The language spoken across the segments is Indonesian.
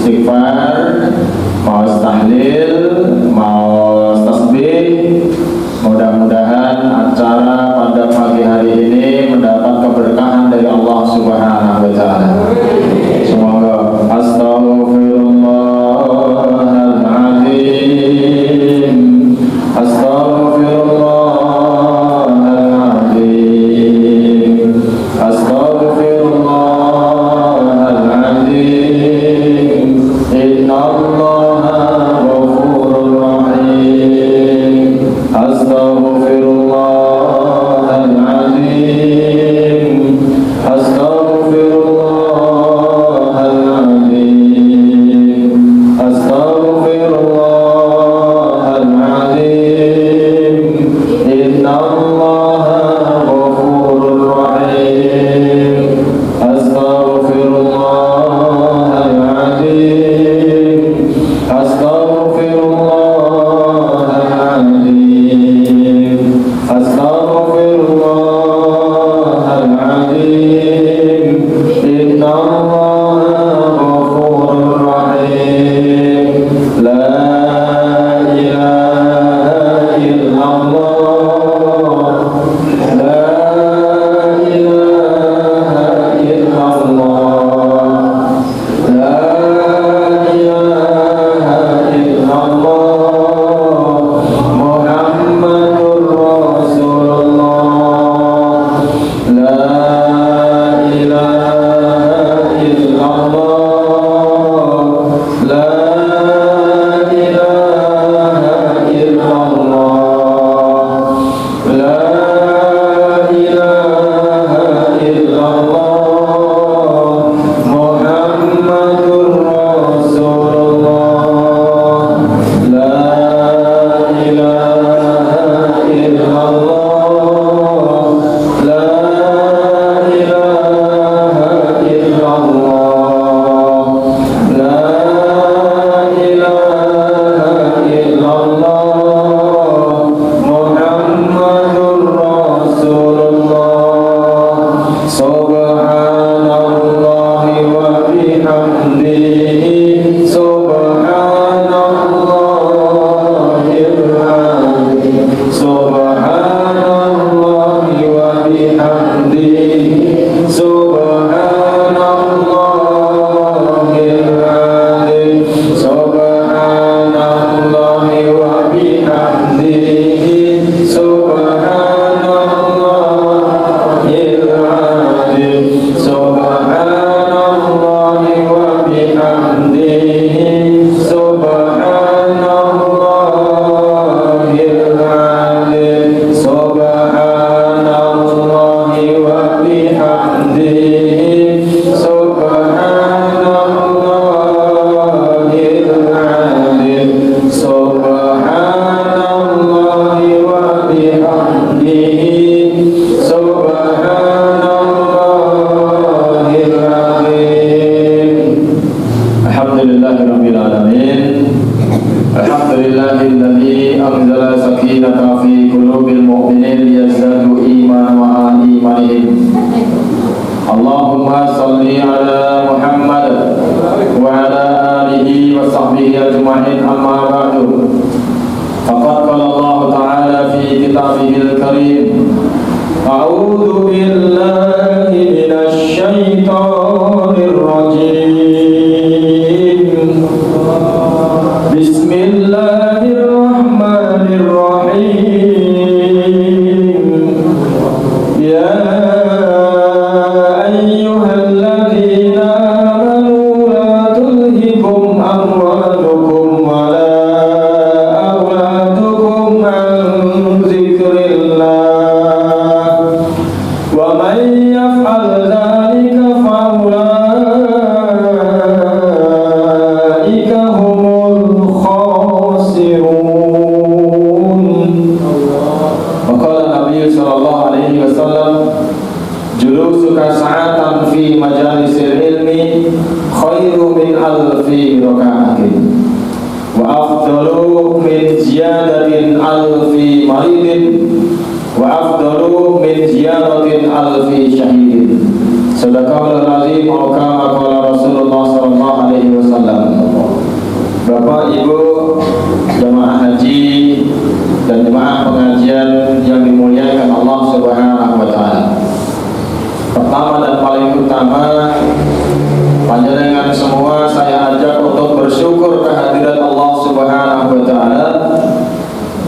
istighfar, mau tahlil, mau tasbih. Mudah-mudahan acara pada pagi hari ini mendapat keberkahan dari Allah Subhanahu wa taala. Semoga astaghfirullahaladzim, astaghfirullahaladzim, astaghfirullahaladzim. Innallaha ghafurur rahim. Astaghfirullahaladzim, astaghfirullahaladzim, astaghfirullahaladzim. Innallaha ghafurur rahim. Astaghfirullahaladzim, astaghfirullahaladzim, astaghfirullahaladzim. Innallaha ghafurur rahim. La ilaha illallah, la ilaha illallah, la ilaha illallah. Muhammadur Rasulullah. La ilaha illallah, la ilaha illallah, la ilaha illallah. Muhammadur Rasulullah. La ilaha illallah, la ilaha illallah, la ilaha illallah. Muhammadur Rasulullah. Subhanallahi wa bihamdihi, subhanallahil azim, subhanallahi wa bihamdihi, subhanallahil azim, subhanallahi wa bihamdihi, subhanallahil azim, subhanallahi wa bihamdihi, subhanallahil azim, subhanallahi wa bihamdihi, subhanallahil azim, subhanallahi wa bihamdihi, subhanallahil azim. Alhamdulillahirabbil alamin. Alhamdulillahilladzi anzala sakinata fi qulubil mu'minin liyazdadu imanan ma'a imanihim. Allahumma salli ala Muhammad wa ala alihi wa sahbihi ajma'in, amma ba'du. Faqad qala Allah ta'ala fi kitabihil karim, a'udzu billahi minasy syaithanir rajim. Bismillahirrahmanirrahim. Ya ayyuhalladzina amanu la tulhikum amwalukum wa la auladukum an dzikrillah, wa man yaf'al dzalika fa ulaika humul khasirun. Maqala Nabi sallallahu alaihi wasallam, julusuka sa'atan fi majalisil ilmi khairu min alfi raka'atin, wa afdalu min ziyadatin alfi maridin, wa afdalu min ziyadatin alfi syahidin. Sadaqallahul azim, wa kama qala Rasulullah sallallahu alaihi wasallam. Bapak, Ibu, jemaah haji dan jemaah pengajian yang dimuliakan Allah Subhanahu wa taala. Pertama dan paling utama, panjenengan semua saya ajak untuk bersyukur kehadirat Allah Subhanahu wa taala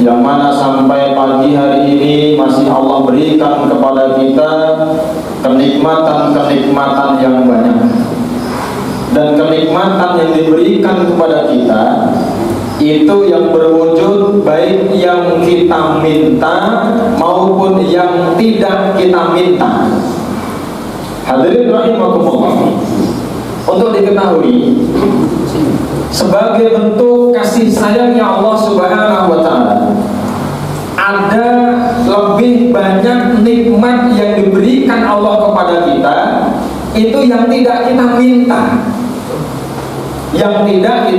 yang mana sampai pagi hari ini masih Allah berikan kepada kita kenikmatan-kenikmatan yang banyak. Dan kenikmatan yang diberikan kepada kita itu yang berwujud baik yang kita minta maupun yang tidak kita minta. Hadirin rahimakumullah, untuk diketahui sebagai bentuk kasih sayangnya Allah Subhanahu wa taala, ada lebih banyak nikmat yang diberikan Allah kepada kita itu yang tidak kita minta. Yang tidak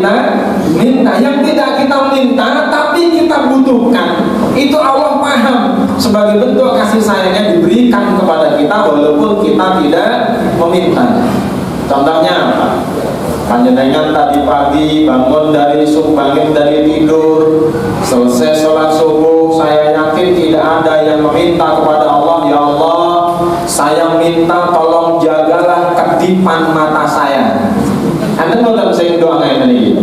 kita minta tapi kita butuhkan, itu Allah paham sebagai bentuk kasih sayangnya diberikan kepada kita walaupun kita tidak meminta. Contohnya apa? Panjenengan tadi pagi bangun dari tidur, selesai sholat subuh, saya yakin tidak ada yang meminta kepada Allah, ya Allah, saya minta tolong jagalah kedipan mata saya. Anda mau tak saya doa kayak tadi?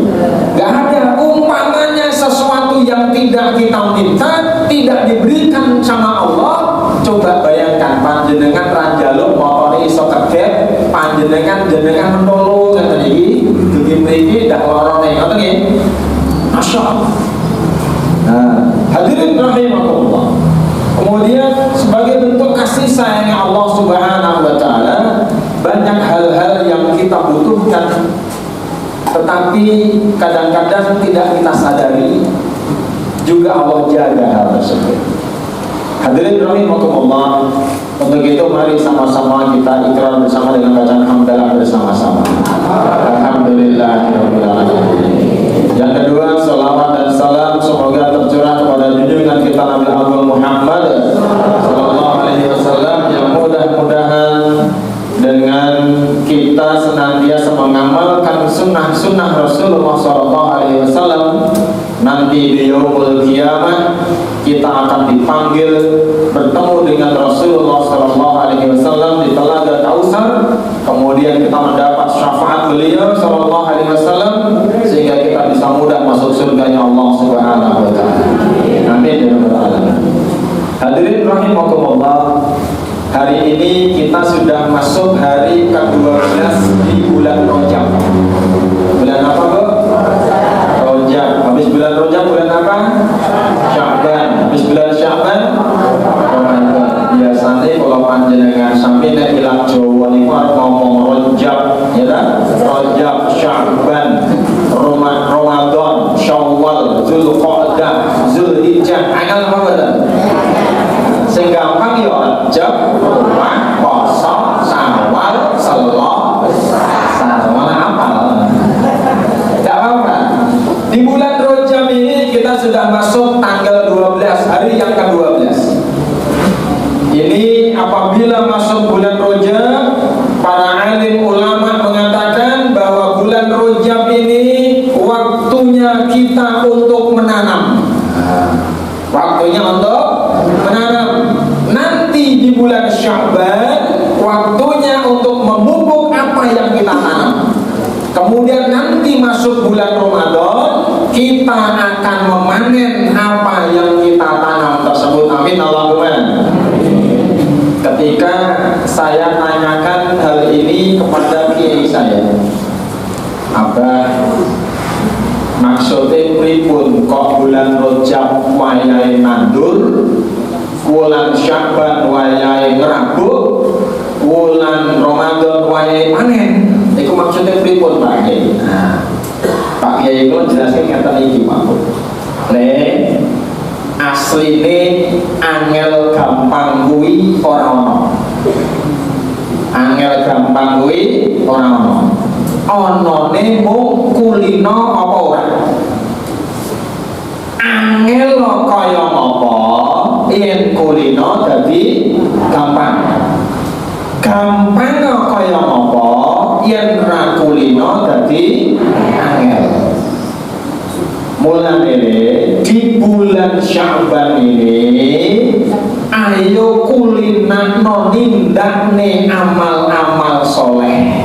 Gak ada. Umpamanya sesuatu yang tidak kita minta, tidak diberikan sama Allah. Coba bayangkan panjenengan ranjalo motor iso keget, panjenengan menolong kan tadi. Begini dah lorong nih, kata nih. Masya Allah. Nah, hadirin rahimakumullah. Kemudian sebagai bentuk kasih sayangnya Allah Subhanahu wa taala, banyak hal-hal yang kita butuhkan tetapi kadang-kadang tidak kita sadari, juga Allah jaga hal tersebut. Hadirin rahimakumullah, untuk itu mari sama-sama kita ikrar bersama dengan bacaan hamdalah bersama-sama. Alhamdulillahirabbil alamin. Yang kedua, salawat dan salam semoga tercurah kepada junjungan kita Nabi Agung Muhammad sallallahu alaihi wasallam, yang mudah-mudahan dengan kita senantiasa mengamalkan sunnah-sunnah Rasulullah sallallahu alaihi wasallam, nanti di yaumul qiyamah kita akan dipanggil bertemu dengan Rasulullah sallallahu alaihi wasallam di Telaga Kautsar, kemudian kita mendapat syafaat beliau sallallahu alaihi wasallam sehingga kita bisa mudah masuk surganya Allah Subhanahu wa taala. Amin ya rabbal alamin. Hadirin rahimakumullah, hari ini kita sudah masuk hari ke-12 di bulan Rajab. Bulan apa, Bu? Rajab. Habis bulan Rajab bulan apa? Sya'ban. Habis bulan Sya'ban Ramadan. Biasanya kalau panjenengan sampai nek ilang Jawa niku arep ngomong Rajab, ya ta? Rajab, Sya'ban, Ramadan, Syawal, Zulqa'dah, Zulhijjah. Angel apa betul? Sing gampang ya Rajab, Puasa, Syawal, Salah, mana apa? Tidak apa-apa. Di bulan Rajab ini kita sudah masuk tanggal 12, hari yang ke-12. Ini apabila masuk bulan Rajab, para alim ulama mengatakan bahwa bulan Rajab ini waktunya kita untuk menanam. Waktunya untuk menanam. Nanti di bulan Sya'ban waktunya untuk memupuk apa yang kita tanam. Kemudian nanti masuk bulan Ramadan kita akan memanen apa yang kita tanam tersebut. Amin Allahumma. Ketika saya tanyakan hal ini kepada kiai saya, Abah, maksudnya pripun kok bulan Rajab wayahe nandur, bulan Sya'ban wayahe ngerabuk, bulan Ramadan wayahe panen? Iku maksudnya pripun Pak Kiai? Nah, Pak Kiai itu jelaskan ngeten iki mawon. Asline angel gampang kuwi ora ono. Angel gampang kuwi ora ono. Onone mung kulino apa ora? Angel kaya apa yen kulino dadi gampang. Gampang kaya apa yen ra kulino dadi angel. Mulane di bulan Sya'ban ini ayo kulinakno nindakne amal-amal soleh.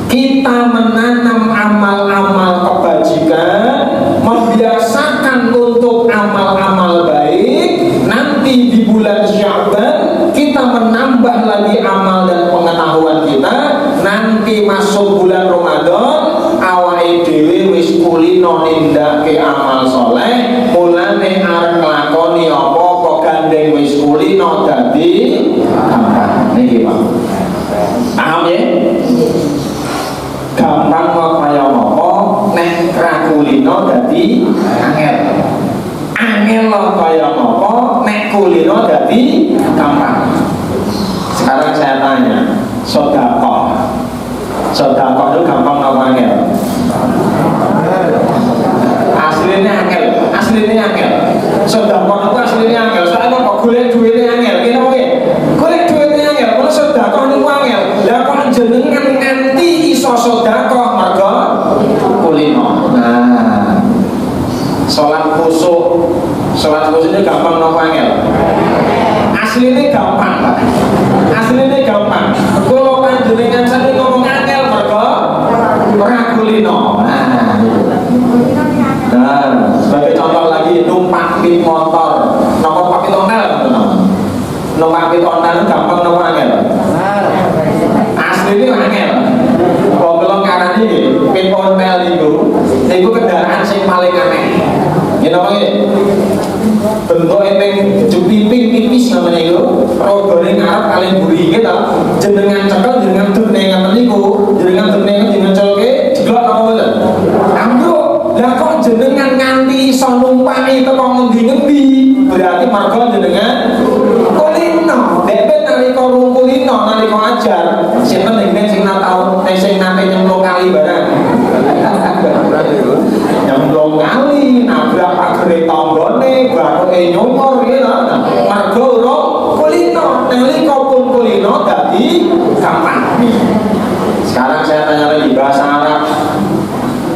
Kita menanam amal-amal kebajikan, membiasakan untuk amal-amal baik. Nanti di bulan Sya'ban kita menambah lagi amal dan pengetahuan kita. Nanti masuk bulan Ramadan awake dhewe wis kulino nindake amal soleh. Mulane arep nglakoni apa-apa gandeng wis kulino dadi gampang. Niki Pak. Paham ya? Gampang kok kaya apa nek ra kulino dadi angel. Angel kaya apa nek kulino dadi gampang. Sekarang saya tanya, sedekah itu gampang apa angel? Aslinya angel. Sedekah itu aslinya angel. Soalnya kok golek duitnya angel, kene wae. Golek duitnya angel, kalau sedekah niku angel. Lah kok jenengan nganti iso sedekah mergo kulino. Nah, salat khusyuknya gampang napa angel? Aslinya gampang, Pak. Aslinya gampang. Kalau panjenengan sampe ngomong angel mergo ora kulino. Nah, sebagai contoh lagi numpak pit motor, nomor pakai onel, numpak pit onel gampang nomor angel. Aslinya angel. Kalau karena ini pit onel itu kendaraan yang paling aneh. Gitu apa ya? Bentuknya yang jupiping tipis namanya itu. Rodone ngarep kalian buri gitu. Jenengan cekel, jenengan denengan niku, jenengan denengan jenengan celke, jeglok apa betul? Ambruk. Lah kok jenengan nganti iso numpaki teko ngendi-ngendi? Berarti marga jenengan kulino. Dhewe nalika kulino nalika ajar, sinten sing tau sing nate nyemplung kali barang. Nyemplung kali nabrak pagere tanggane, bakoke nyumur gitu. Marga urung kulino. Nalika pun kulino dadi gampang. Sekarang saya tanya lagi bahasa Arab.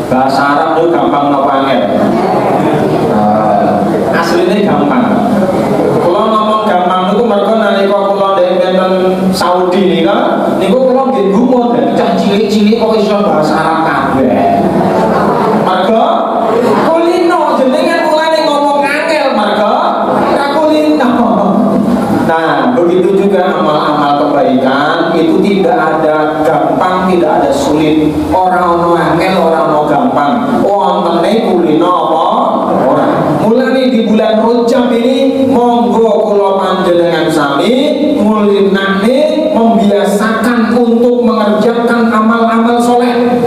Bahasa Arab itu gampang napa angel? Aslinya gampang. Kalau ngomong gampang itu mereka nalika kula ndek enten Saudi nika, niku kula nggih gumun dadi cah cilik-cilik kok iso bahasa Arab kabeh. Mergo kulino jenengan mulane ngomong angel mergo ra kulino. Nah, begitu juga amal-amal kebaikan itu tidak ada gampang, tidak ada sulit. Orang ono angel, orang ono gampang. Wontene kulino apa? Ora. Mulane di bulan Rajab ini monggo kula panjenengan sami mulinane membiasakan untuk mengerjakan amal-amal soleh.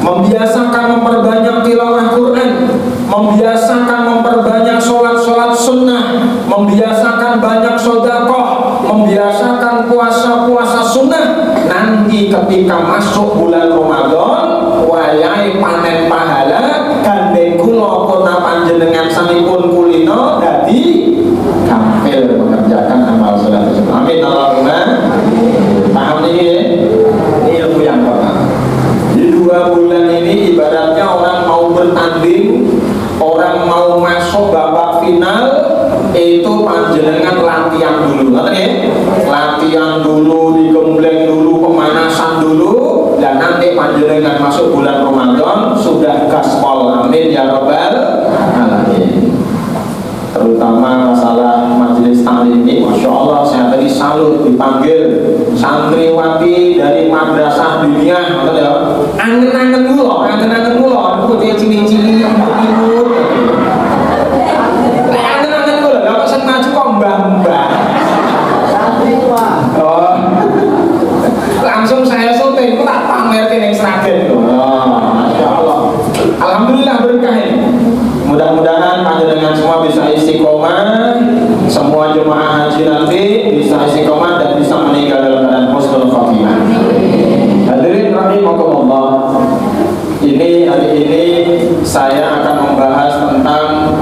Membiasakan memperbanyak tilawah Quran, membiasakan memperbanyak sholat-sholat sunnah, membiasakan banyak sedekah, membiasakan puasa-puasa sunnah. Nanti ketika masuk bulan Ramadan, wayahe panen pahala, gandeng kula pun panjenengan sanipun kulino dadi gampil mengerjakan amal soleh tersebut. Amin Allahumma. Paham ini ilmu yang pertama. Di 2 bulan ini ibaratnya orang mau bertanding, orang mau masuk babak final, itu panjenengan latihan dulu, ngerti ya? Latihan dulu, digembleng dulu, pemanasan dulu, dan nanti panjenengan masuk bulan Ramadan sudah gaspol. Amin ya robbal alamin. Terutama masalah majelis taklim ini, masya Allah, saya tadi salut dipanggil santriwati dari madrasah dunia, betul ya? Angen-angen dulu, putih cili-cili, imut. Angen-angen dulu, gak pesen maju kok mbah-mbah. Oh, langsung saya syuting, aku tak pamerin yang Sragen. Masya Allah. Alhamdulillah berkah ini. Mudah-mudahan panjenengan semua bisa istiqomah, semua jemaah haji nanti bisa istiqomah dan bisa meninggal dalam keadaan husnul khotimah. Hadirin rahimakumullah. Hari ini saya akan membahas tentang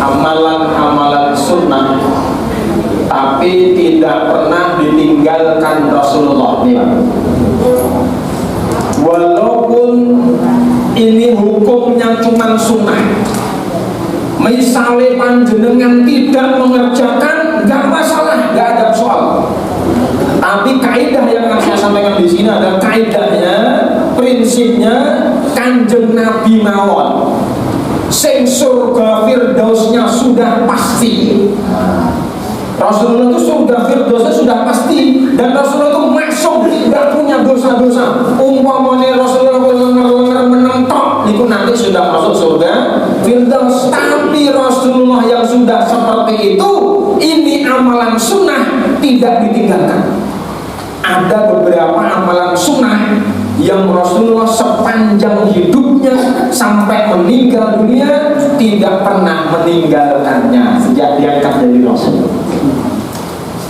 amalan-amalan sunnah, tapi tidak pernah ditinggalkan Rasulullah. Walaupun ini hukumnya cuma sunnah. Misalnya panjenengan tidak mengerjakan, nggak masalah, nggak ada soal. Tapi kaidah yang akan saya sampaikan di sini ada kaidahnya, prinsipnya Kanjeng Nabi mawon. Sing surga firdausnya sudah pasti. Rasulullah itu surga firdausnya sudah pasti, dan Rasulullah itu maksum, tidak punya dosa-dosa. Umpamanya Rasulullah lengar-lengar menentok, itu nanti sudah masuk surga firdaus. Tapi Rasulullah yang sudah seperti itu, ini amalan sunnah tidak ditinggalkan. Ada beberapa amalan sunnah yang Rasulullah sepanjang hidupnya sampai meninggal dunia tidak pernah meninggalkannya sejak diangkat dari Rasul.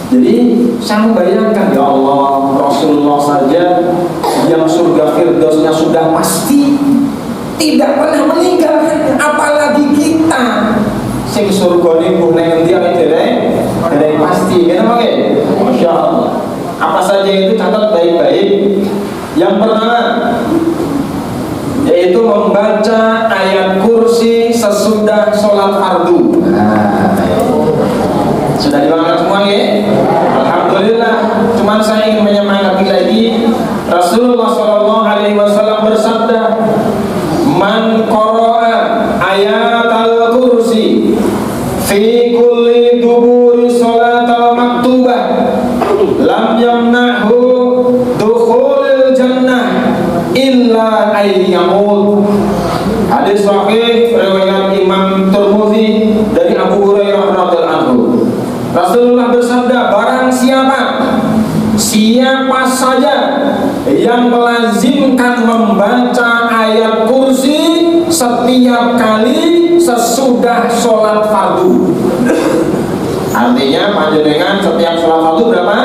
Jadi saya membayangkan, ya Allah, Rasulullah saja yang surga firdausnya sudah pasti tidak pernah meninggalkannya, apalagi kita sing surga ini neng endi dari pasti, kenapa ya? Masya Allah. Apa saja itu catat baik-baik. Yang pertama yaitu membaca ayat kursi sesudah sholat fardu. Sudah dibangun semua ya? Alhamdulillah. Cuman saya ingin menyemangati lagi, Rasulullah SAW bersabda, man qara'a ayatal kursi fi kulli duburi sholatal maktubah lam yamnahu dukhulil jannah illa ayyamut. Hadis sahih riwayat Imam Tirmidzi dari Abu Hurairah radhiyallahu anhu. Rasulullah bersabda, barang siapa saja yang melazimkan membaca ayat kursi setiap kali sesudah sholat fardu. Artinya panjenengan setiap sholat fardu berapa?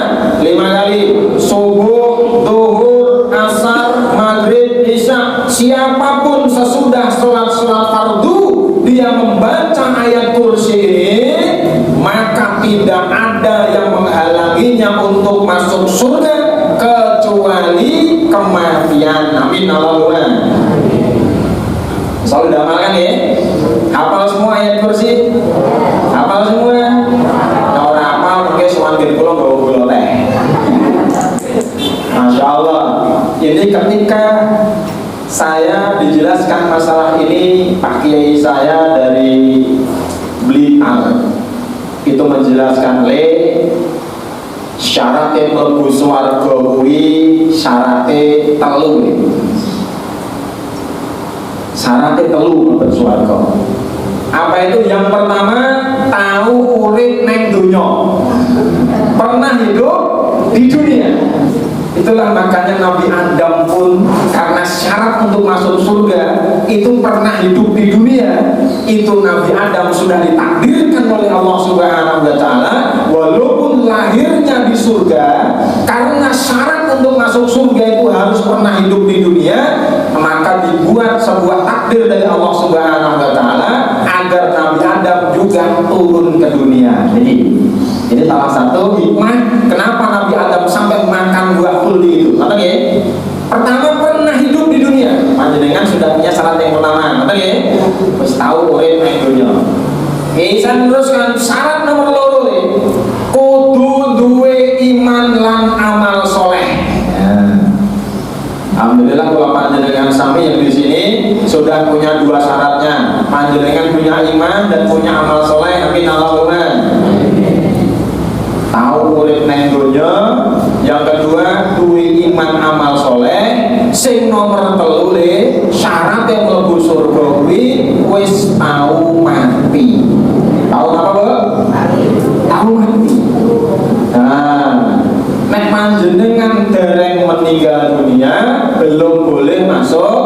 5 kali. Subuh, zuhur, asar, maghrib, isya. Siapapun sesudah sholat fardu dia membaca ayat kursi ini, maka tidak ada yang menghalanginya untuk masuk surga kecuali kematian. Amin Allahumma. Selalu diamalkan ya. Hafal semua ayat kursi? Hafal semua? Nah, orang hafal mungkin suwantin kula bawa gula teh. Masya Allah. Ini ketika saya dijelaskan masalah ini, Pak Kiai saya dari Blitar itu menjelaskan syaratnya mlebu swarga kuwi syaratnya telu. Syaratnya telu mlebu swarga. Apa itu? Yang pertama, tahu urip neng dunya, pernah hidup di dunia. Itulah makanya Nabi Adam pun karena syarat untuk masuk surga itu pernah hidup di dunia. Itu Nabi Adam sudah ditakdirkan oleh Allah Subhanahu wa Ta'ala, walaupun lahirnya di surga, karena syarat untuk masuk surga itu harus pernah hidup di dunia, maka dibuat sebuah takdir dari Allah Subhanahu wa Ta'ala agar Nabi Adam juga turun ke dunia. Jadi salah satu hikmah kenapa Nabi Adam sampai makan buah khuldi itu. Ngerti ya? Pertama, pernah hidup di dunia. Panjenengan sudah punya syarat yang pertama. Ngerti ya? Terus tahu urip nang dunya. Saya teruskan syarat nomor loro ya. Kudu duwe iman lan amal soleh. Alhamdulillah kalau panjenengan sami yang di sini sudah punya dua syaratnya. Panjenengan punya iman dan punya amal soleh. Amin Allahumma. Tahu urip nang donya. Yang kedua, duwe iman amal soleh. Sing nomor telu syarat yang mlebu surga kuwi wis tahu mati. Tahu apa, Bu? Tahu mati. Nah, nek panjenengan dereng meninggal dunia belum boleh masuk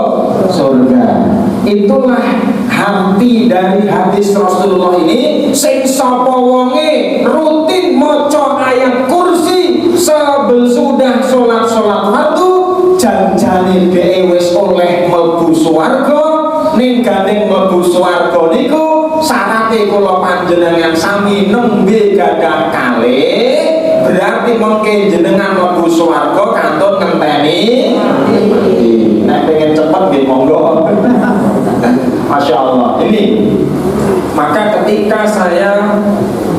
surga. Itulah arti dari hadis Rasulullah ini. Sing sapa wonge rutin maca ayat kursi sesudah sholat fardu, janjane dhewe wis oleh mlebu swarga. Ning gandeng mlebu swarga niku syaraté kula panjenengan sami nembe gadah kalih. Berarti mungkin jenengan mlebu swarga kantun ngenteni. Nek pengen cepet nggih monggo. Maka ketika saya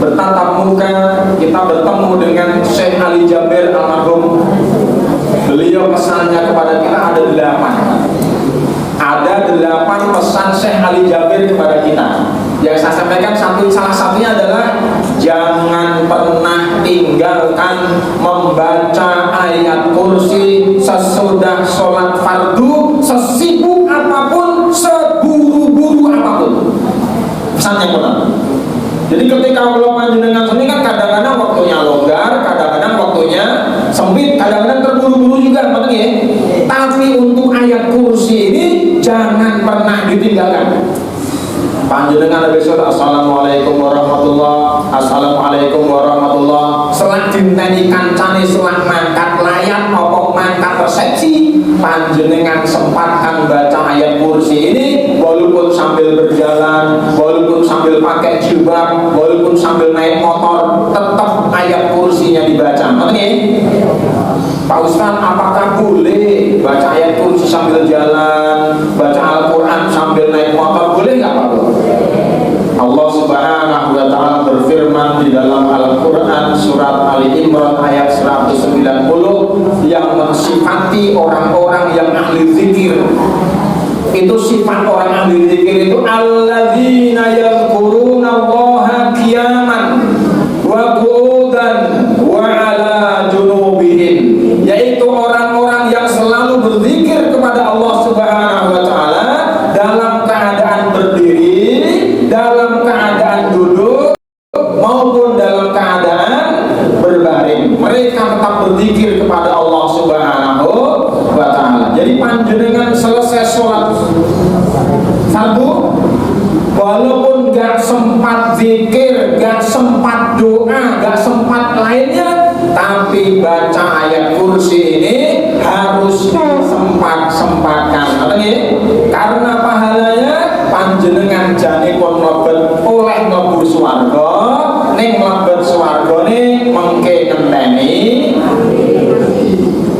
bertatap muka, kita bertemu dengan Syekh Ali Jabir almarhum, beliau pesannya kepada kita ada 8 pesan Syekh Ali Jabir kepada kita. Yang saya sampaikan salah satunya adalah jangan pernah tinggalkan membaca ayat kursi sesudah sholat fardu, sesibuk apapun, seburu-buru apapun. Pesan yang pertama. Jadi ketika Allah panjenengan ini kan kadang-kadang waktunya longgar, kadang-kadang waktunya sempit, kadang-kadang terburu-buru juga, betul ya? Tapi untuk ayat kursi ini jangan pernah ditinggalkan. Panjenengan besok assalamualaikum warahmatullah, assalamualaikum warahmatullah. Selang dinteni kancane selang mangkat layar apa mangkat resepsi, panjenengan sempatkan baca ayat kursi ini, walaupun sambil berjalan, walaupun sambil pakai jilbab, walaupun sambil naik motor, tetap ayat kursinya dibaca. Ngerti ya? Pak Ustaz, apakah boleh baca ayat kursi sambil jalan, baca Al-Quran sambil naik motor, boleh nggak Pak? Allah Subhanahu wa Ta'ala berfirman di dalam Al-Quran surat Ali Imran ayat 190 yang mensifati orang-orang yang ahli zikir. Itu sifat orang ahli zikir itu alladzina yadhkuruna Allaha qiyaman wa qu'udan wa ala junubihim, yaitu orang-orang yang selalu berzikir kepada Allah Subhanahu wa Ta'ala dalam keadaan berdiri, dalam keadaan duduk, maupun dalam keadaan berbaring. Mereka tetap berzikir kepada Allah Subhanahu wa Ta'ala. Jadi panjenengan selesai sholat fardu, walaupun gak sempat zikir, gak sempat doa, gak sempat lainnya, tapi baca ayat kursi ini harus disempat-sempatkan. Karena pahalanya panjenengan janipun mlebet oleh mlebu swarga, ning mlebet swarga ne mengke ngenteni.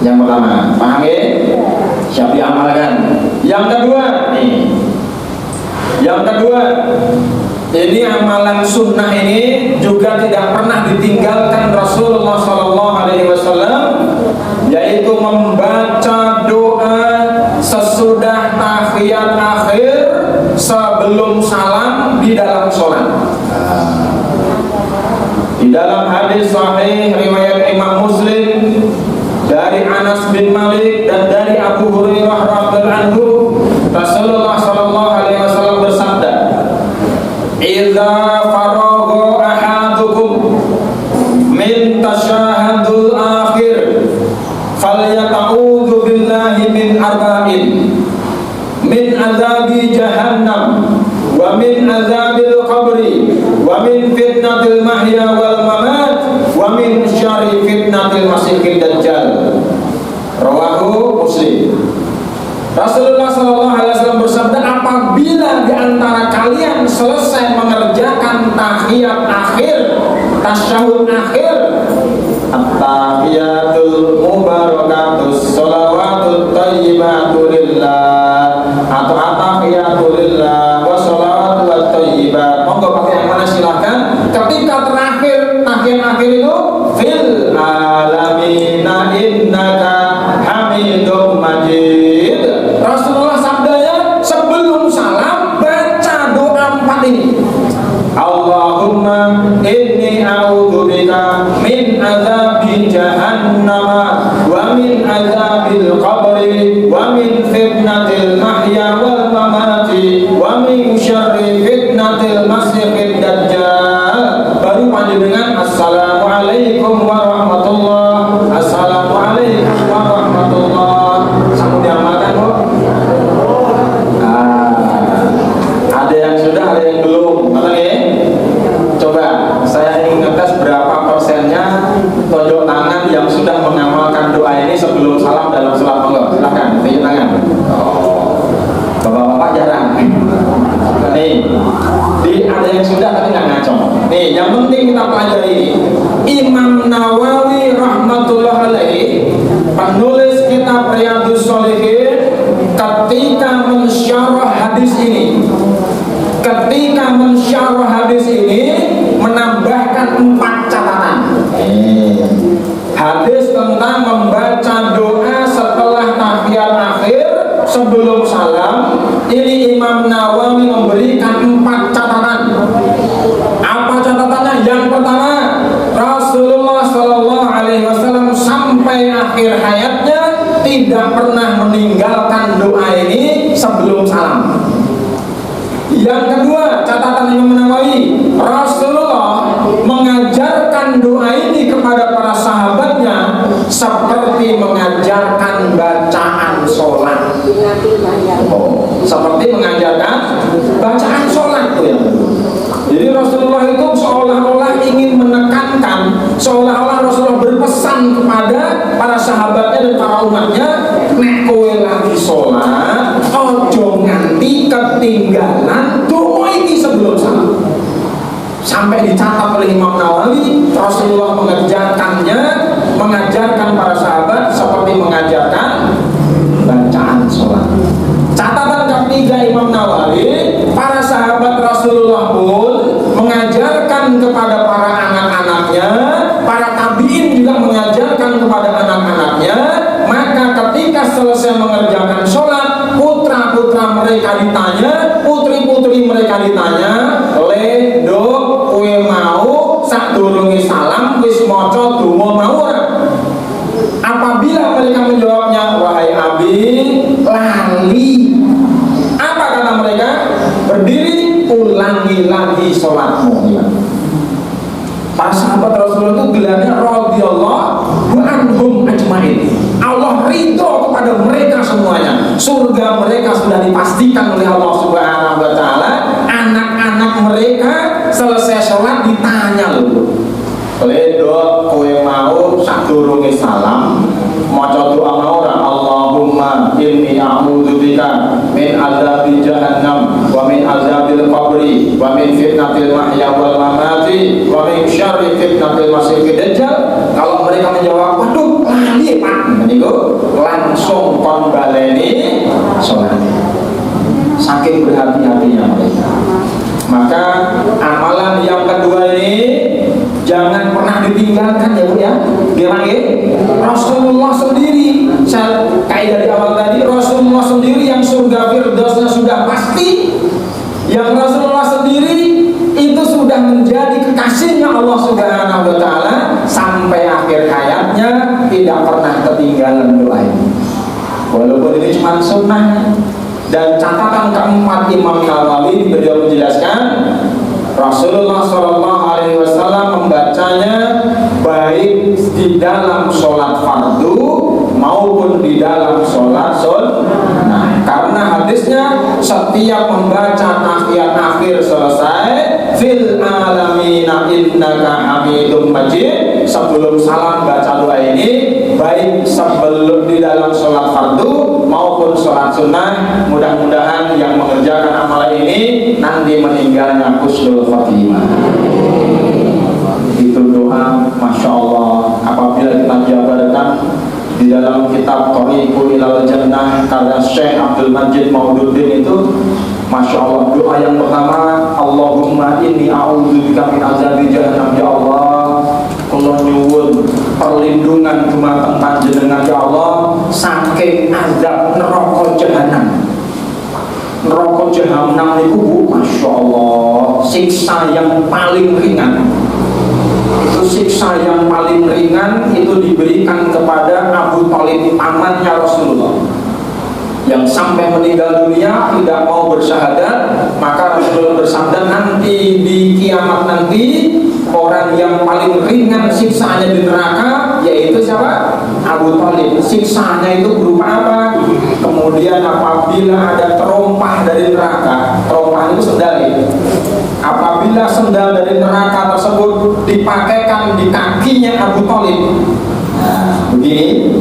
Yang pertama, paham ya? Siap diamalkan. Yang kedua nih. Yang kedua, ini amalan sunnah ini juga tidak pernah ditinggalkan Rasulullah SAW, yaitu membaca doa sesudah tahiyat akhir sebelum salam di dalam sholat. Di dalam hadis sahih riwayat Imam Muslim dari Anas bin Malik dan dari Abu Hurairah radhiyallahu anhu, Rasulullah SAW bersabda, "Idza faragha ahadukum min tasyahhudul akhir falyata'udzu billahi min arba'in, min azabi jahannam wa min azabil qabri wa min fitnatil mahya wal mamat wa min syarri fitnatil masiihid dajjal." Rawahu Muslim. Rasulullah SAW bersabda, apabila di antara kalian selesai mengerjakan tahiyat akhir, tasyahud akhir, at-tahiyatul mubarakatus sholawatut thayyibatu lillah, atau at-tahiyatul lillah wa sholawatu wat thayyibat, monggo pakai yang mana silakan. Ketika terakhir tahiyat akhir itu, fil alamina innaka hamidum majid, Rasulullah sabdanya sebelum salam baca doa 4 ini. Allahumma inni a'udzubika min azabi jahannam wa min azabil qabri wa min fitnatil mahya wal mamati wa min syarri fitnatil masiihid dajjal. Baru panjenengan assalamualaikum warahmatullah, assalamualaikum warahmatullah. Sambung diamalkan Bu. Ada yang sudah, ada yang belum. Coba saya ingin ngetes berapa persennya tonjok tangan yang sudah mengamalkan doa ini sebelum salam dalam sholat. Monggo, silakan tunjuk tangan. Oh, bapak-bapak jarang. Nih, ada yang sudah tapi nggak ngaco. Nih, yang penting kita pelajari ini. Imam Nawawi rahmatullah alaihi, penulis kitab Riyadhus Shalihin, ketika mensyarah hadis ini, ketika mensyarah riwayatnya tidak pernah meninggalkan doa ini sebelum salam. Yang kedua, catatan Imam Nawawi, Rasulullah mengajarkan doa ini kepada para sahabatnya seperti mengajarkan bacaan sholat. Seperti mengajarkan bacaan sholat tuh ya. Jadi Rasulullah itu seolah-olah ingin menekankan, seolah-olah Rasulullah berpesan kepada para sahabatnya dan para umatnya, nek kowe lagi sholat, ojo nganti ketinggalan doa ini sebelum salam. Sampai dicatat oleh Imam Nawawi, Rasulullah mengajarkannya, mengajarkan para sahabat seperti mengajarkan bacaan sholat. Catatan ketiga Imam Nawawi, para sahabat Rasulullah pun mengajarkan kepada para anak-anaknya, para tabiin juga mengajarkan kepada anak-anaknya. Maka ketika selesai mengerjakan sholat, putra-putra mereka ditanya, putri-putri mereka ditanya, ledo kue mau sadurunge salam wis maca donga mau ora? Apabila mereka menjawabnya, wahai abi, lali. Apa kata mereka? Berdiri, ulangi lagi sholatmu. Ya. Para sahabat Rasulullah itu gelarnya radhiyallahu anhum ajmain. Allah ridho kepada mereka semuanya. Surga mereka sudah dipastikan oleh Allah Subhanahu wa taala. Anak-anak mereka selesai sholat ditanya loh. Ledo kowe mau sadurunge salam maca doa mau ora? Allahumma inni a'udzubika min adzabi jahannam wa min adzabil qabri wa min fitnatil mahya wal mamati wa min syarri fitnatil masiihid dajjal. Kalau mereka menjawab, waduh lali Pak, niku langsung kon baleni salat. Saking berhati-hatinya mereka. Maka amalan yang kedua ini jangan pernah ditinggalkan ya Bu ya. Gimana ya? Rasulullah sendiri, saya kayak dari awal tadi, Rasulullah sendiri yang surga firdausnya sudah pasti, yang Rasulullah sendiri itu sudah menjadi kekasihnya Allah Subhanahu wa taala sampai akhir hayatnya, tidak pernah ketinggalan doa ini. Walaupun ini cuma sunnah. Dan catatan keempat Imam Nawawi, beliau menjelaskan Rasulullah SAW membacanya baik di dalam sholat fardu maupun di dalam sholat sunnah. Karena hadisnya setiap membaca tahiyat akhir selesai, fil alamina innaka hamidum majid, sebelum salam baca doa ini, baik sebelum di dalam sholat fardu maupun sholat sunnah. Mudah-mudahan yang mengerjakan amalan ini nanti meninggalnya husnul khatimah. Itu doa, masya Allah. Apabila kita jabarkan di dalam kitab Thariqul Ilal Jannah karya Syekh Abdul Majid Maududdin itu, masya Allah, doa yang pertama, Allahumma inni a'udzubika min azabi jahannam. Ya Allah, kula nyuwun perlindungan dumateng panjenengan ya Allah saking azab neraka jahanam. Neraka jahanam niku masya Allah siksa yang paling ringan. Itu siksa yang paling ringan itu diberikan kepada Abu Thalib, pamannya Rasulullah, yang sampai meninggal dunia tidak mau bersyahadat. Maka Rasulullah bersabda, nanti di kiamat nanti orang yang paling ringan siksaannya di neraka yaitu siapa? Abu Thalib. Siksaannya itu berupa apa? Kemudian apabila ada terompah dari neraka, terompah itu sendal itu. Apabila sendal dari neraka tersebut dipakaikan di kakinya Abu Thalib, nah, begini,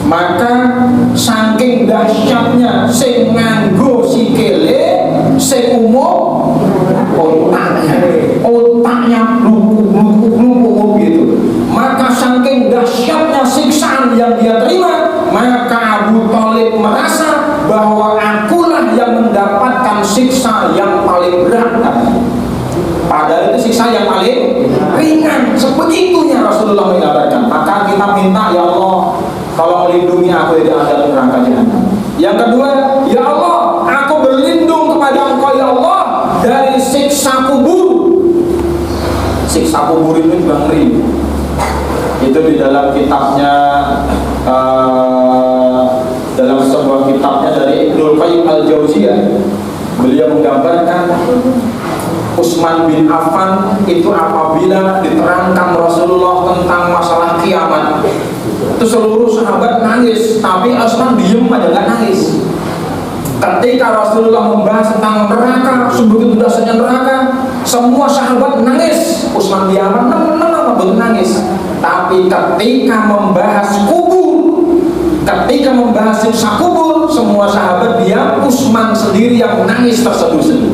maka saking dahsyatnya sing nganggo sikile, sing umum otaknya lumpuh gitu. Maka saking dahsyatnya siksaan yang dia terima, maka Abu Thalib merasa bahwa akulah yang mendapatkan siksa yang paling berat. Padahal itu siksa yang paling ringan. Sebegitunya Rasulullah mengabarkan. Maka kita minta, ya Allah, kalau melindungi aku dari azab neraka jahanam. Yang kedua, ya Allah, aku berlindung kepada Engkau ya Allah dari siksa kubur. Siksa kubur itu juga ngeri. Itu di dalam kitabnya Beliau menggambarkan Utsman bin Affan itu apabila diterangkan Rasulullah tentang masalah kiamat, itu seluruh sahabat nangis, tapi Utsman diem aja nggak nangis. Ketika Rasulullah membahas tentang neraka, sebegitu dahsyatnya neraka, semua sahabat nangis. Utsman bin Affan betul nangis. Tapi ketika membahas kubur, ketika membahas siksa kubur, semua sahabat diam. Utsman sendiri yang nangis terseduh-seduh.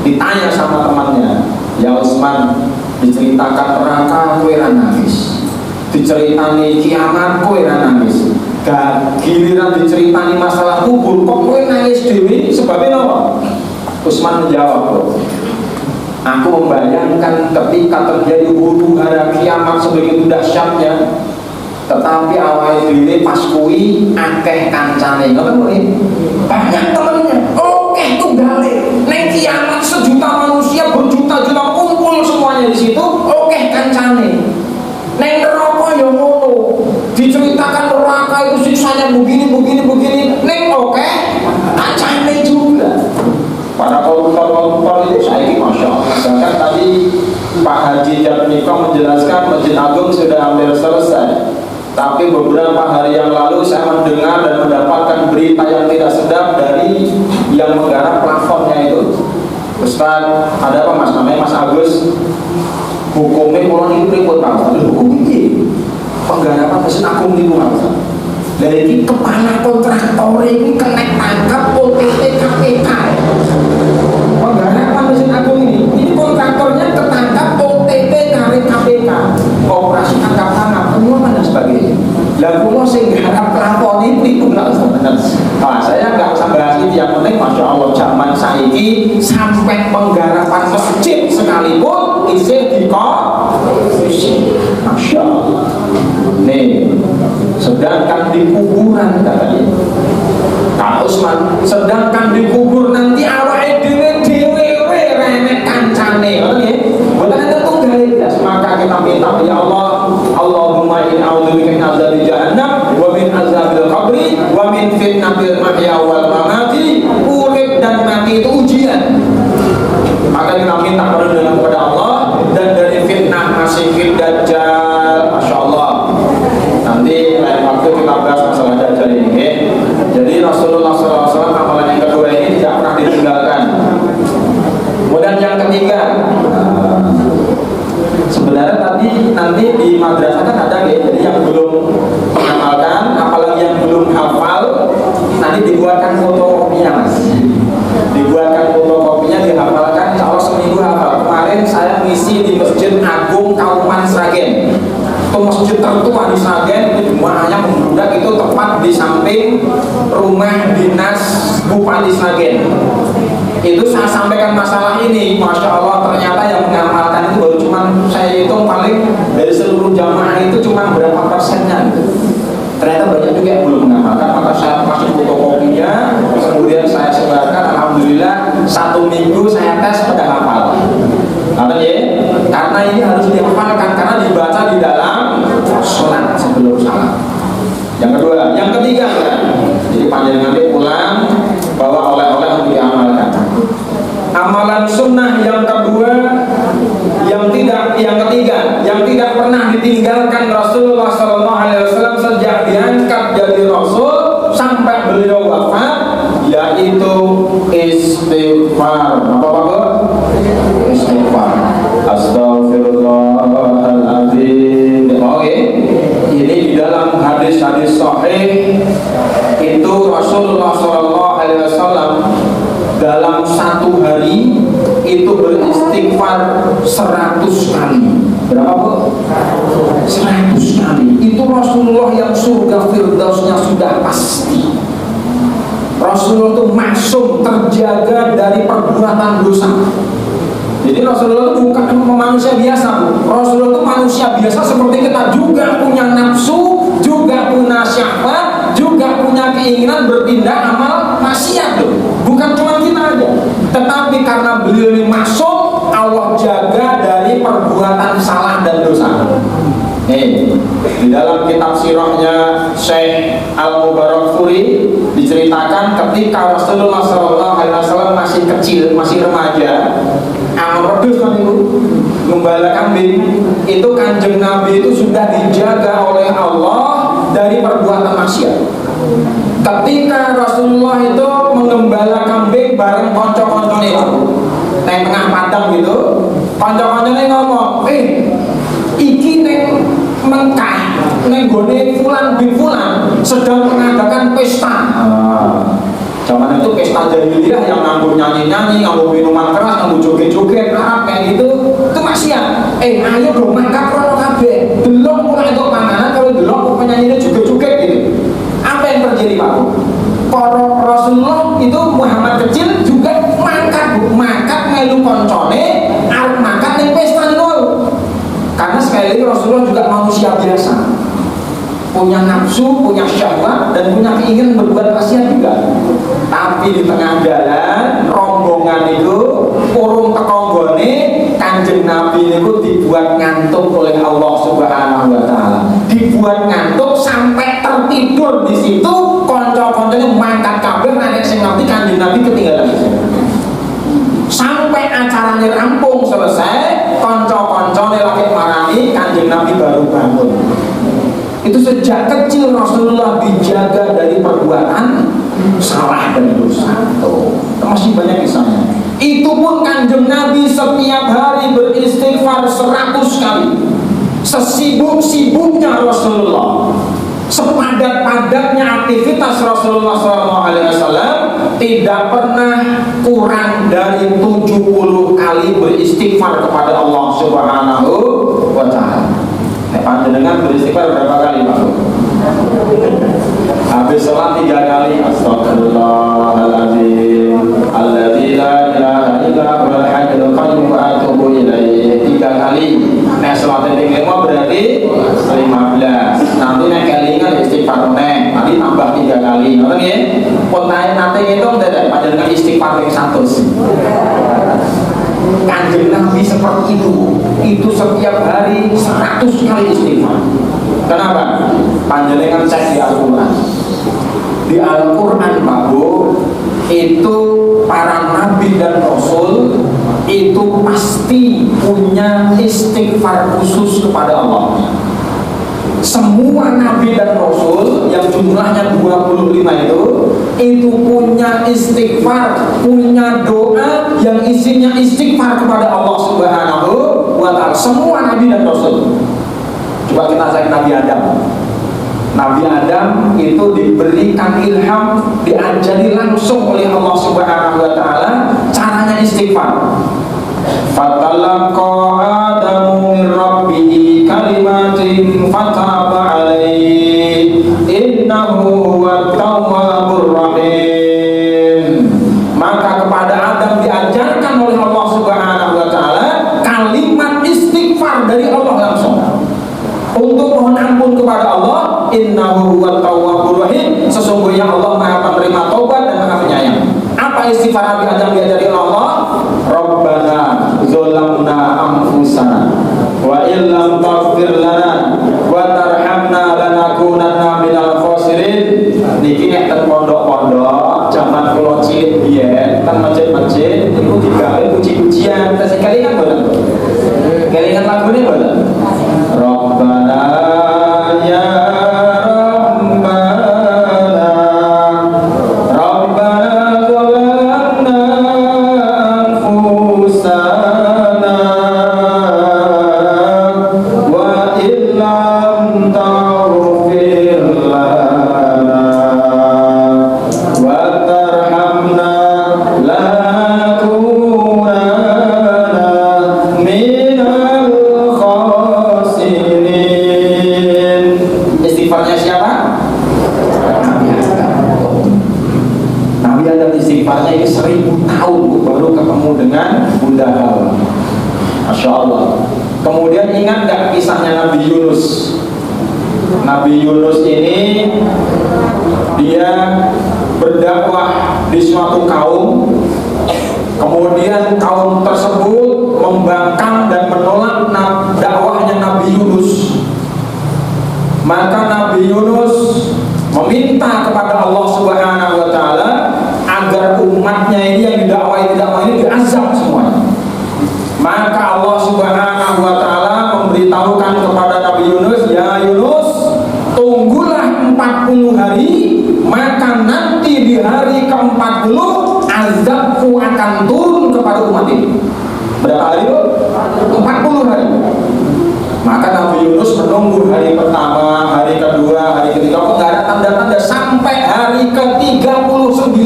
Ditanya sama temannya, ya Utsman, diceritakan neraka kowe ra nangis, diceritani kiamat kowe ra nangis, giliran diceritani masalah kubur kok kowe nangis dewe, sebabnya apa? Utsman menjawab, aku membayangkan ketika terjadi huru-hara kiamat sebegitu dahsyatnya, tetapi awal dhewe pas kuwi akeh kancane, ngoten kuwi. Banyak temennya. Oke tunggale. Ning kiamat sejuta manusia berjuta-juta kumpul semuanya di situ, oke kancane. Ning neraka ya ngono. Diceritakan neraka itu siksanya begini. Ning oke kancane juga. Para koruptor itu saya ini Masya Allah. Bahkan tadi Pak Haji Jatmiko menjelaskan Masjid Agung sudah hampir selesai. Tapi beberapa hari yang lalu saya mendengar dan mendapatkan berita yang tidak sedap dari yang menggarap plafonnya itu. Ustaz, ada apa mas? Namanya Mas Agus. Hukumnya kalau ini ribut Pak Ustaz. Hukum ini penggarapan Masjid Agung di luar Ustaz. Dari kepala kontraktor ini kena tangkap OTT KPK. Penggarapan Masjid Agung ini kontraktornya ketangkap OTT KPK. Operasi tangkap tangan, penyuapan dan sebagainya. Lalu mau sehingga harap pelapor itu enggak usah. Nah, saya nggak usah bahas itu, yang penting Masya Allah zaman saiki sampai penggarapan masjid sekalipun isih dikorupsi. Masya Allah. Nih, sedangkan di kuburan katanya Kak Utsman, sedangkan di kubur nanti awake dhewe renek kancane, ngoten nggih. Mboten enten tunggal blas, maka kita minta ya Allah, Allahumma inni a'udzubika min azabi jahannam wa min azabil qabri wa min fitnatil mahya wal mamati. Urip dan mati itu ujian. Maka kita minta perlindungan kepada Allah dan dari fitnah Masihid Dajjal. Masya Allah. Nanti lain waktu kita bahas masalah Dajjal ini. Jadi Rasulullah SAW amalan yang kedua ini tidak pernah ditinggalkan. Kemudian yang ketiga, sebenarnya tadi nanti di madrasah kan ada ya, jadi yang belum mengamalkan, apalagi yang belum hafal, nanti dibuatkan fotokopinya mas. Dibuatkan fotokopinya, dihafalkan, insya Allah seminggu hafal. Kemarin saya ngisi di Masjid Agung Kauman Sragen. Itu masjid tertua di Sragen, itu jumlahnya membludak, itu tepat di samping rumah dinas Bupati Sragen. Itu saya sampaikan masalah ini, Masya Allah ternyata yang mengamalkan itu baru cuma saya hitung paling dari seluruh jamaah itu cuma berapa persennya gitu. Ternyata banyak juga yang belum mengamalkan, maka saya masuk fotokopinya, kemudian saya sebarkan. Alhamdulillah 1 minggu saya tes pada hafal. Apa ya? Karena ini harus dihafalkan karena dibaca di dalam sholat sebelum salat. Yang kedua, yang ketiga kan? Jadi panjenengan pulang bawa oleh-oleh untuk diamalkan. Amalan sunnah yang kedua, yang ketiga, yang tidak pernah ditinggalkan Rasulullah SAW sejak diangkat jadi Rasul sampai beliau wafat, yaitu istighfar. Apa? Istighfar. Astaghfirullahaladzim. Oke. Ini di dalam hadis-hadis sahih itu Rasulullah SAW dalam 1 hari itu beristighfar 100 kali. Berapa bu? 100 kali. Itu Rasulullah yang surga firdausnya sudah pasti. Rasulullah itu maksum, terjaga dari perbuatan dosa. Jadi Rasulullah itu bukan manusia biasa. Rasulullah itu manusia biasa seperti kita, juga punya nafsu, juga punya syahwat, juga punya keinginan bertindak amal maksiat tuh. Bukan cuma kita aja. Tetapi karena beliau ini maksum, Allah jaga dari perbuatan salah dan dosa. Nih, Di dalam kitab sirahnya Syekh Al-Mubarakfuri diceritakan ketika Rasulullah SAW masih kecil, masih remaja, pedus kan itu gembala kambing, itu kanjeng Nabi itu sudah dijaga oleh Allah dari perbuatan maksiat. Ketika Rasulullah itu menggembala kambing bareng konco-koncone neng tengah padang gitu, konco-koncone ngomong, iki neng Mekah, neng gone Fulan bin Fulan sedang mengadakan pesta. Zaman itu pesta jahiliyah yang nganggur nyanyi-nyanyi, nganggur minuman keras, nganggur joget-joget, kayak gitu, itu maksiat. Ayo dong mangkat rono kabeh. Delok mulai untuk panganan, kalau delok penyanyinya joget-joget gitu. Apa yang terjadi Pak? Para Rasulullah itu Muhammad kecil juga mangkat melu koncone, arep mangkat ning pesta niku. Karena sekali lagi Rasulullah juga manusia biasa, punya nafsu, punya syahwat, dan punya keinginan berbuat maksiat juga. Tapi di tengah jalan rombongan itu urung tekonggone kanjeng Nabi itu dibuat ngantuk oleh Allah Subhanahu wa Ta'ala, dibuat ngantuk sampai tertidur di situ. Konco-konconya mangkat kabeh nek sing ngerti kanjeng Nabi ketinggalan. Sampai acaranya rampung selesai, konco-koncone lagi marani, kanjeng Nabi baru bangun. Itu sejak kecil Rasulullah dijaga dari perbuatan salah dan dosa. Masih banyak kisahnya. Itu pun kanjeng Nabi setiap hari beristighfar 100 kali. Sesibuk-sibuknya Rasulullah, sepadat-padatnya aktivitas Rasulullah SAW, tidak pernah kurang dari 70 kali beristighfar kepada Allah Subhanahu wa Ta'ala. Panjenengan beristighfar berapa kali Pak? Habis sholat 3 kali. Astagfirullahaladzim alladzi la ilaha illa huwal hayyul qayyum wa atubu ilaihi. 3 kali. Nek sholat ping 5 berarti 15. Nanti nek kelingan istighfar meneh, nanti tambah 3 kali. Ngoten nggih? Potahe nate ngitung dadak panjenengan istighfar ping 100. Kanjeng Nabi seperti itu setiap hari 100 kali istighfar. Kenapa? Panjenengan cek di Al-Quran. Di Al-Quran Pak Bu, itu para nabi dan rasul itu pasti punya istighfar khusus kepada Allah. Semua nabi dan rasul yang jumlahnya 25 itu punya istighfar, punya doa yang isinya istighfar kepada Allah Subhanahu wa Ta'ala. Semua nabi dan rasul. Coba kita cek Nabi Adam. Nabi Adam itu diberikan ilham, diajari langsung oleh Allah Subhanahu wa Ta'ala caranya istighfar. Fatalaqa Adamu min Rabbihi kalimatin fataba alaihi innahu huwat tawwabur rahim. Maka kepada Adam diajarkan oleh Allah Subhanahu wa Ta'ala kalimat istighfar dari Allah langsung untuk mohon ampun kepada Allah. Innahu huwat tawwabur rahim. Sesungguhnya Allah Maha penerima taubat dan Maha penyayang. Apa istighfar Nabi Adam diajari Allah? Rabbana zolamna anfusana wa illam taghfir lana wa tarhamna lanakunanna minal khasirin. Niki nek ten pondok-pondok zaman kula cilik biyen ten masjid-masjid niku digawe puji-pujian. Terus kelingan boten? Kelingan lagune boten? Rabbana ya Kemudian ingat gak kisahnya Nabi Yunus? Nabi Yunus ini dia berdakwah di suatu kaum. Kemudian kaum tersebut membangkang dan menolak dakwahnya Nabi Yunus. Maka Nabi Yunus meminta kepada Allah Subhanahu wa taala agar umatnya ini yang didakwai ini diazab semuanya. Maka Allah Subhanahu wa taala memberitahukan kepada Nabi Yunus, ya Yunus, tunggulah 40 hari, maka nanti di hari ke-40 azabku akan turun kepada umat ini. Berapa hari itu? 40 hari. Maka Nabi Yunus menunggu hari pertama, hari kedua, hari ketiga, kok nggak ada tanda-tanda sampai hari ke-39.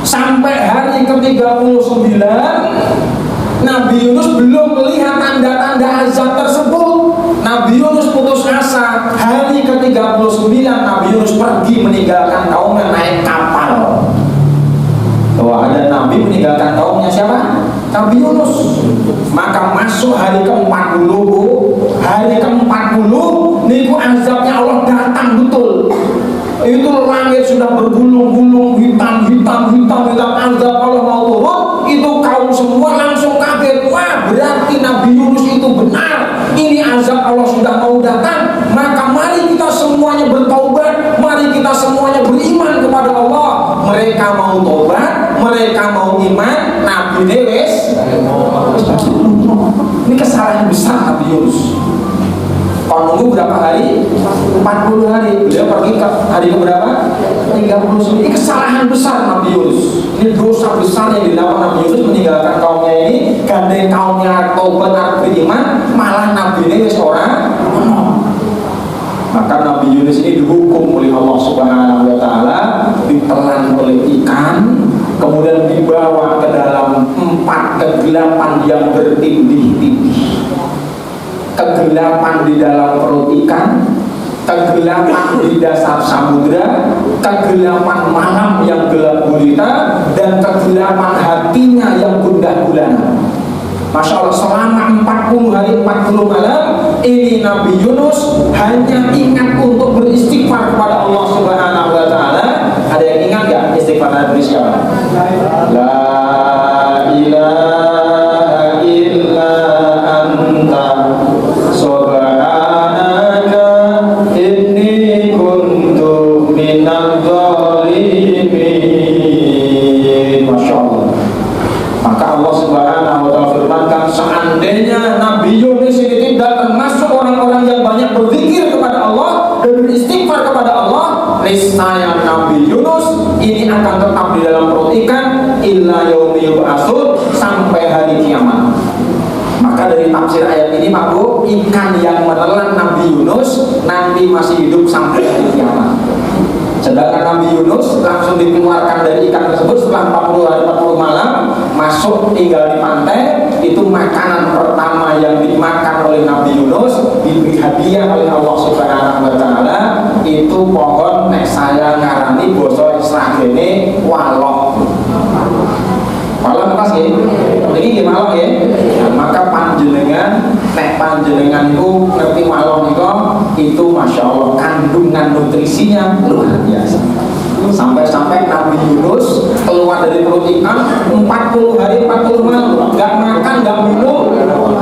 Sampai hari ke-39 Nabi Yunus belum melihat tanda-tanda azab tersebut. Nabi Yunus putus asa. Hari ke-39 Nabi Yunus pergi meninggalkan kaumnya naik kapal. Bahwa ada Nabi meninggalkan kaumnya siapa? Nabi Yunus. Maka masuk hari ke-40. Hari ke-40 niku azabnya Allah datang betul. Itu langit sudah bergulung-gulung, hitam, azab Allah mau turun. Itu kaum semua langsung kaget. Wah, berarti Nabi Yunus itu benar. Ini azab Allah sudah mau datang. Maka mari kita semuanya bertaubat. Mari kita semuanya beriman kepada Allah. Mereka mau taubat, mereka mau iman. Nabi Dewes, ini kesalahan besar Nabi Yunus. Kalau nunggu berapa hari? 40 hari. Beliau pergi ke hari berapa? 39. Ini kesalahan besar Nabi Yunus. Ini dosa besar yang dilakukan Nabi Yunus, meninggalkan kaumnya ini, gandeng kaumnya taubat beriman, malah Nabi ini seorang. Maka Nabi Yunus ini dihukum oleh Allah Subhanahu wa taala, ditelan oleh ikan, kemudian dibawa ke dalam 4 kegelapan yang bertindih-tindih. Kegelapan di dalam perut ikan, kegelapan di dasar samudra, kegelapan malam yang gelap gulita, dan kegelapan hatinya yang gundah gulana. Masya Allah, selama 40 hari 40 malam ini Nabi Yunus hanya ingat untuk beristighfar kepada Allah Subhanahu wa taala. Ada yang ingat gak istighfar Nabi siapa? La ilaha illa anta subhanaka inni kuntu minadh dhalimin. Masya Allah. Maka Allah Subhanahu wa taala firmankan, seandainya Nabi Yunus ini tidak termasuk orang-orang yang banyak berzikir kepada Allah dan beristighfar kepada Allah, niscaya Nabi Yunus ini akan tetap di dalam perut ikan illa yaumi yub'atsun, sampai hari kiamat. Maka dari tafsir ayat ini Pak Bu, ikan yang menelan Nabi Yunus nanti masih hidup sampai hari kiamat. Sedangkan Nabi Yunus langsung dikeluarkan dari ikan tersebut setelah 40 hari 40 malam, masuk tinggal di pantai. Itu makanan pertama yang dimakan oleh Nabi Yunus, diberi hadiah oleh Allah Subhanahu wa taala. Itu pohon nek saya ngarani basa Sragene walok. Walok pas ya? Ini gimana ya? Maka panjenengan, nek panjenengan itu ngerti walok itu Masya Allah kandungan nutrisinya luar biasa. Sampai-sampai Nabi Yunus keluar dari perut ikan 40 hari 40 malam, nggak makan, nggak minum.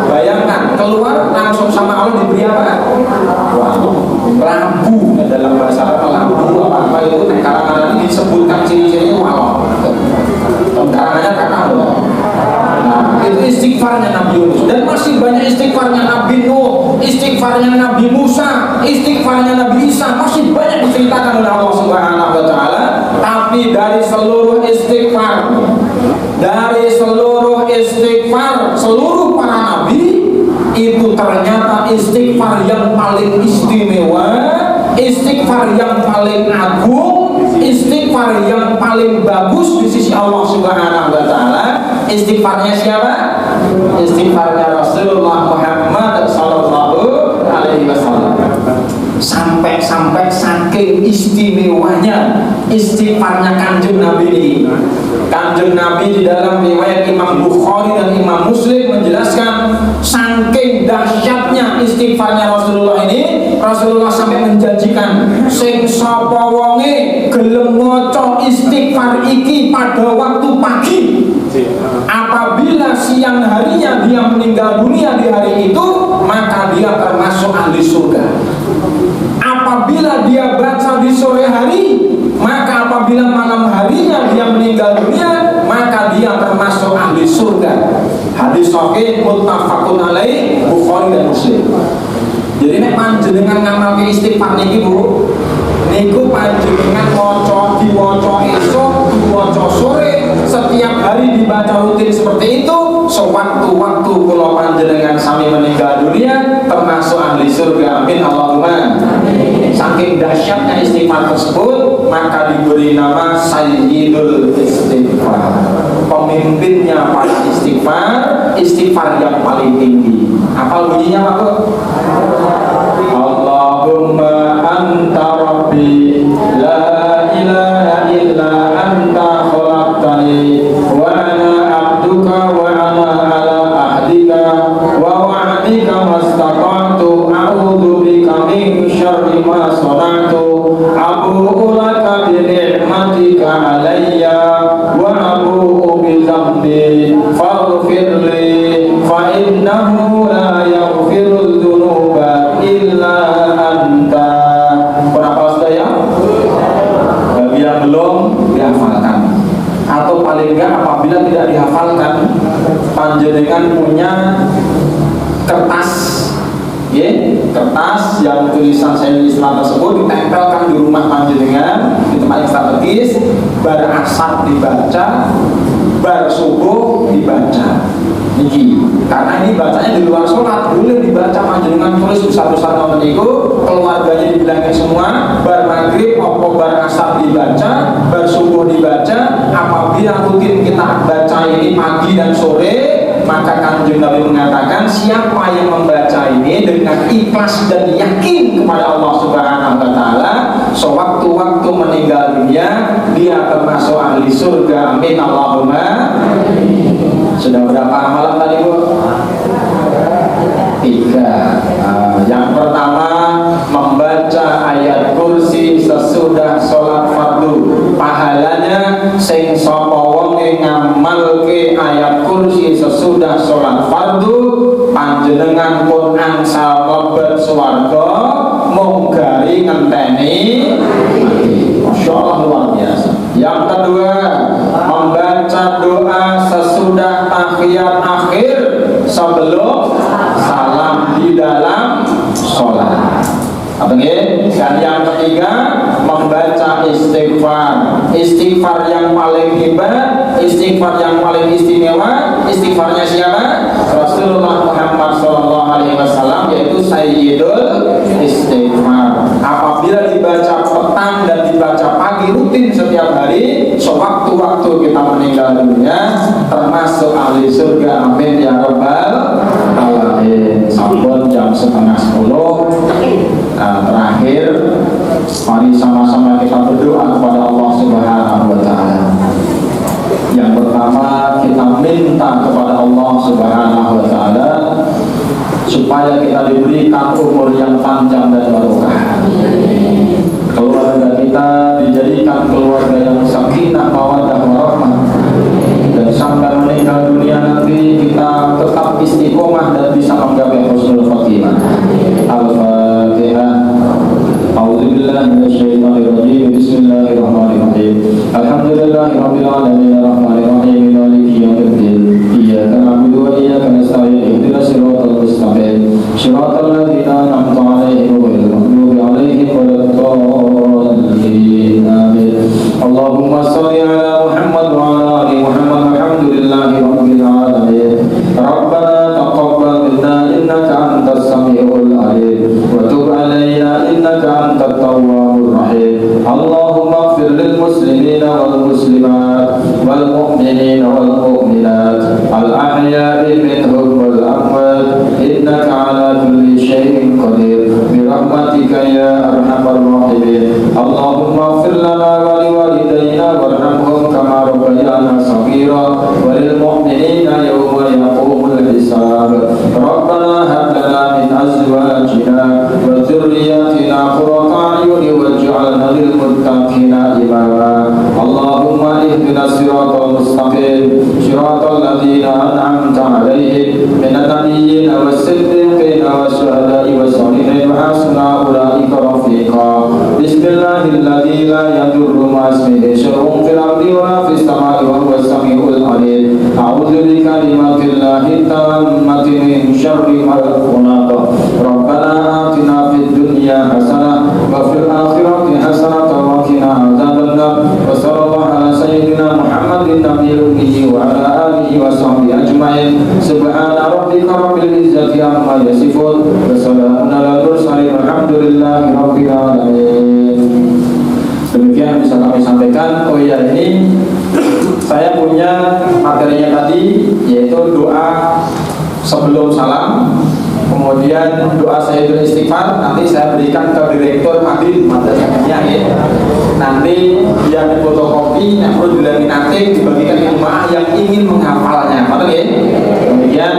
Bayangkan, keluar langsung sama Allah diberi apa? Lampu, dalam bahasa Arab lampu apa itu, karangan ini disebutkan ciri-cirinya walok. Karangannya kakak loh. Nah, itu istighfarnya Nabi Yunus. Dan masih banyak istighfarnya Nabi Nuh, istighfarnya Nabi Musa, istighfarnya Nabi Isa, masih banyak diceritakan oleh Allah Subhanahu wa taala. Tapi dari seluruh istighfar, seluruh para nabi itu ternyata istighfar yang paling istimewa, istighfar yang paling agung, istighfar yang paling bagus di sisi Allah Subhanahu wa taala. Istighfarnya siapa? Istighfarnya Rasulullah Muhammad sallallahu alaihi wasallam. Sampai saking istimewanya istighfarnya Kanjeng Nabi ini. Kanjeng Nabi di dalam riwayat Imam Bukhari dan Imam Muslim menjelaskan saking dahsyatnya istighfarnya Rasulullah ini, Rasulullah sampai menjanjikan sing sapa wonge gelem maca istighfar iki pada waktu pagi, apabila siang harinya dia meninggal dunia di hari itu, maka dia termasuk ahli surga. apabila dia baca di sore hari, maka apabila malam harinya dia meninggal dunia, maka dia termasuk ahli surga. Hadis sahih muttafaqun alaih, Bukhari dan Muslim. Jadi nek panjenengan ngamalke istighfar niki Bu, niku panjenengan maca diwaca esuk, diwaca sore, setiap hari dibaca rutin seperti itu, sewaktu-waktu kula panjenengan sami meninggal dunia termasuk ahli surga. Amin Allahumma. Saking dahsyatnya istighfar tersebut, maka diberi nama Sayyidul Istighfar. Pemimpinnya para istighfar, istighfar yang paling tinggi. Apa bunyinya Pak Bu? Allahumma anta rabbi la ilaha illa anta khalaqtani wa ana abduka wa ana ala ahdika wa wa'dika mastata'tu a'udzu bika min syarri ma sana'tu abu'u laka bi ni'matika alayya wa abu'u bi dhanbi faghfir li fa innahu la yaghfirudz dzunuba illa anta. Kenapa sudah ya? Bagi yang belum dihafalkan, atau paling enggak apabila tidak dihafalkan, panjenengan punya kertas, ya, kertas yang tulisan Sayyidul Istighfar tersebut ditempelkan di rumah panjenengan di tempat yang strategis. Bar asar dibaca, bar subuh dibaca. Niki, karena ini bacanya di luar sholat, boleh dibaca panjenengan tulis besar-besar nonton itu, keluarganya dibilangin semua. Bar maghrib, opo bar asar dibaca, bar subuh dibaca. Apabila rutin kita baca ini pagi dan sore, maka Kanjeng Nabi mengatakan siapa yang membaca ini dengan ikhlas dan yakin kepada Allah Subhanahu wa taala, sewaktu-waktu meninggal dunia dia termasuk ahli surga. Amin Allahumma. Sudah berapa amalan tadi Bu? 3. Yang pertama, membaca ayat kursi sesudah sholat fardu. Pahalanya sing sapa wonge ngamalke ayat kursi sesudah sholat fardu, panjenengan pun angsal mlebet swarga mung gari ngenteni mati. Masyaallah, luar biasa. Yang kedua, membaca doa sesudah tahiyat akhir sebelum salam di dalam sholat. Apa nggih? Dan yang ketiga, membaca istighfar. Istighfar yang paling hebat, istighfar yang paling istimewa, istighfarnya siapa? Rasulullah Muhammad SAW, yaitu Sayyidul Istighfar. Apabila dibaca petang dan dibaca pagi rutin setiap hari, sewaktu-waktu kita meninggal dunia termasuk ahli surga. Amin ya rabbal alamin. Sampun jam 9:30. Terakhir, mari sama-sama kita berdoa kepada Allah Subhanahu wa taala. Yang pertama, kita minta kepada Allah Subhanahu wa taala supaya kita diberikan umur yang panjang dan barokah. Keluarga kita dijadikan keluarga yang sakinah, mawaddah, warahmah, dan sampai meninggal dunia nanti kita tetap istiqomah dan bisa menggapai husnul khotimah. Al-Fatihah. A'udzubillahi minasyaitonir rajim. Bismillahirrahmanirrahim. Alhamdulillahirabbil alamin arrahmanir rahim maliki yaumiddin. Iyyaka na'budu wa iyyaka nasta'in. Ihdinas siratal mustaqim. Shiratal ladzina an'amta 'alaihim ghairil maghdubi 'alaihim waladdallin. Amin. Allahumma shalli 'ala Muhammad wa 'ala ali Muhammad. Alhamdulillahirabbil alamin. Rabbana taqabbal minna innaka antas samiul alim wa tub 'alaina innaka antat tawwabur rahim. Allahumma ighfir lil muslimina wal muslimat wal mu'minina wal mu'minat al ahya'i minhum wal amwat innaka 'ala kulli syai'in qadir bi rahmatika ya arhamar rahimin. Allahumma ighfir lana wa liwalidayna warhamhum kama rabbayana shaghira wa lil mu'minina yawma yaqumul hisab. Rabbana hab lana min azwajina wa dhurriyyatina qurrata a'yun waj'alna lil muttaqina imama. Allahumma ihdinas siratal mustaqim siratal ladzina an'amta 'alaihim minan nabiyyin was siddiqin was syuhada'i was shalihin wa hasuna ulaika rafiqa. Bismillahilladzi la yadurru ma ismihi syai'un fil ardi wa la fis samai wa huwas samiul alim. A'udzu bi kalimatillahi tammati min syarri ma khalaq. Rabbana atina fid dunya hasanah wa fil akhirati hasanah wa qina adzabannar. Wa sallallahu ala sayyidina Muhammadin nabiyil ummi wa ala alihi wa sahbihi ajma'in. Subhana rabbika rabbil izzati amma yasifun wa salamun alal mursalin walhamdulillahi rabbil alamin. Demikian bisa kami sampaikan. Oh iya, ini saya punya materinya tadi, yaitu doa sebelum salam, kemudian doa Sayyidul Istighfar. Nanti saya berikan ke Direktur Madin madrasahnya ya. Nanti yang difotokopi, yang perlu dilaminating, dibagikan ke jemaah yang ingin menghafalnya. Betul ya? Demikian